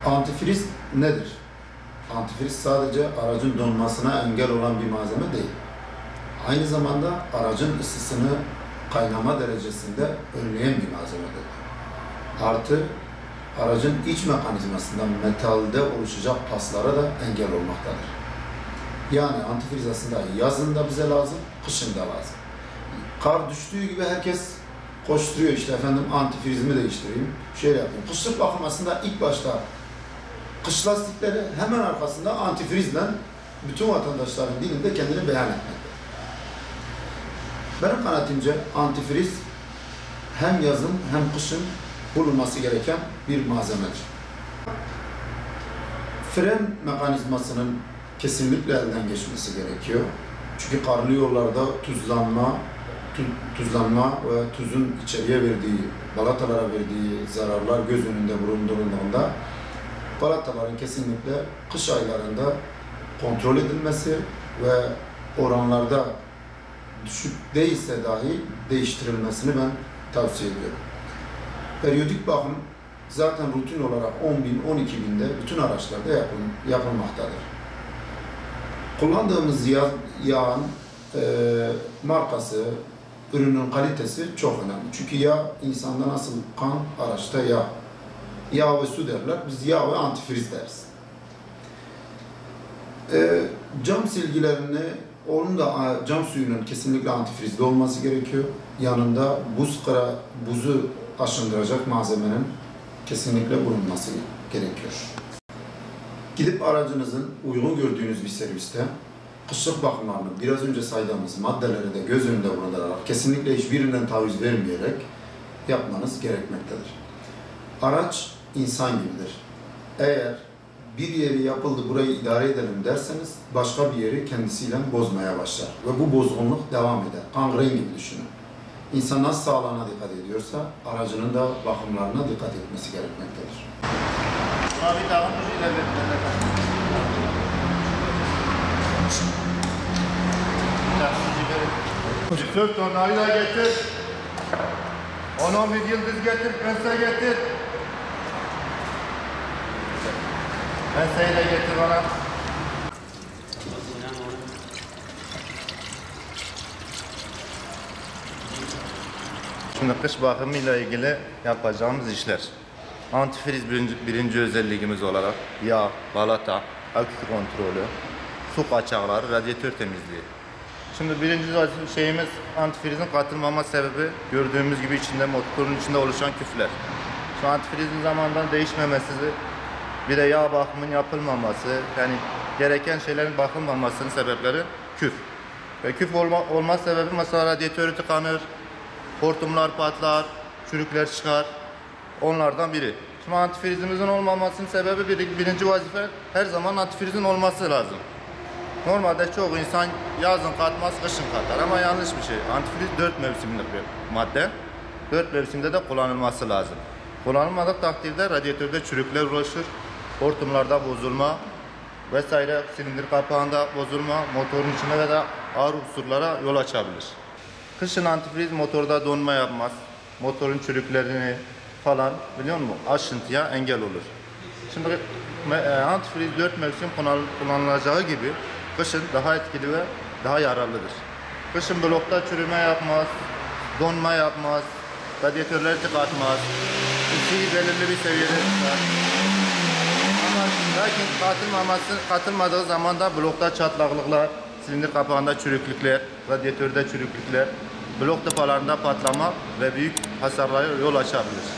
Antifriz nedir? Antifriz sadece aracın donmasına engel olan bir malzeme değil. Aynı zamanda aracın ısısını kaynama derecesinde önleyen bir malzemedir. Artı aracın iç mekanizmasında metalde oluşacak paslara da engel olmaktadır. Yani antifriz aslında yazın da bize lazım, kışın da lazım. Kar düştüğü gibi herkes koşturuyor, işte efendim antifrizimi değiştireyim, şöyle yapayım. Kışlık bakım aslında ilk başta kış lastikleri, hemen arkasında antifrizle bütün vatandaşların dilinde kendini beyan etmektedir. Benim kanaatimce antifriz hem yazın hem kışın bulunması gereken bir malzemedir. Fren mekanizmasının kesinlikle elden geçmesi gerekiyor. Çünkü karlı yollarda tuzlanma ve tuzun içeriye verdiği, balatalara verdiği zararlar göz önünde bulundurulduğunda balataların kesinlikle kış aylarında kontrol edilmesi ve oranlarda düşük değilse dahi değiştirilmesini ben tavsiye ediyorum. Periyodik bakım zaten rutin olarak 10.000, 12.000'de bütün araçlarda yapılmaktadır. Kullandığımız yağın markası, ürünün kalitesi çok önemli. Çünkü yağ, insanda nasıl kan, araçta yağ. Yağ ve su derler, biz yağ ve antifriz deriz. Cam silgilerini, onun da cam suyunun kesinlikle antifrizli olması gerekiyor. Yanında buzu aşındıracak malzemenin kesinlikle bulunması gerekiyor. Gidip aracınızın uygun gördüğünüz bir serviste kışlık bakımlarını biraz önce saydığımız maddeleri de göz önünde bulundurarak kesinlikle hiçbirinden taviz vermeyerek yapmanız gerekmektedir. Araç insan gibidir. Eğer bir yeri yapıldı, burayı idare edelim derseniz başka bir yeri kendisiyle bozmaya başlar ve bu bozgunluk devam eder. Kangren gibi düşünün. İnsan nasıl sağlığına dikkat ediyorsa aracının da bakımlarına dikkat etmesi gerekmektedir. Abi daha mı ilerletmeden? Sök tornayı da getir. 10-11 yıldız getir, pense getir. Penseyi de getir bana. Şimdi kış bakımıyla ilgili yapacağımız işler. Antifriz birinci özelliğimiz olarak yağ, balata, akü kontrolü, su kaçakları, radyatör temizliği. Şimdi birinci şeyimiz antifrizin katılmama sebebi gördüğümüz gibi içinde motorun içinde oluşan küfler. Şu antifrizin zamandan değişmemesi, bir de yağ bakımının yapılmaması, yani gereken şeylerin bakılmamasının sebepleri küf. Ve küf olma sebebi mesela radyatörü tıkanır, hortumlar patlar, çürükler çıkar. Onlardan biri. Şimdi antifrizimizin olmamasının sebebi birinci vazife her zaman antifrizin olması lazım. Normalde çok insan yazın katmaz, kışın katar ama yanlış bir şey. Antifriz 4 mevsimlik bir madde. 4 mevsimde de kullanılması lazım. Kullanılmadık takdirde radyatörde çürükler oluşur, hortumlarda bozulma vesaire, silindir kapağında bozulma, motorun içine ve de ağır unsurlara yol açabilir. Kışın antifriz motorda donma yapmaz, motorun çürüklerini falan biliyor musun? Aşıntıya engel olur. Şimdi antifriz 4 mevsim kullanılacağı gibi kışın daha etkili ve daha yararlıdır. Kışın blokta çürüme yapmaz, donma yapmaz, radyatörleri tıkatmaz, ısıyı belirli bir seviyede tutar. Ama lakin katılmadığı zaman da blokta çatlaklıklar, silindir kapağında çürüklükler, radyatörde çürüklükler, blok tıpalarında patlama ve büyük hasarlara yol açabilir.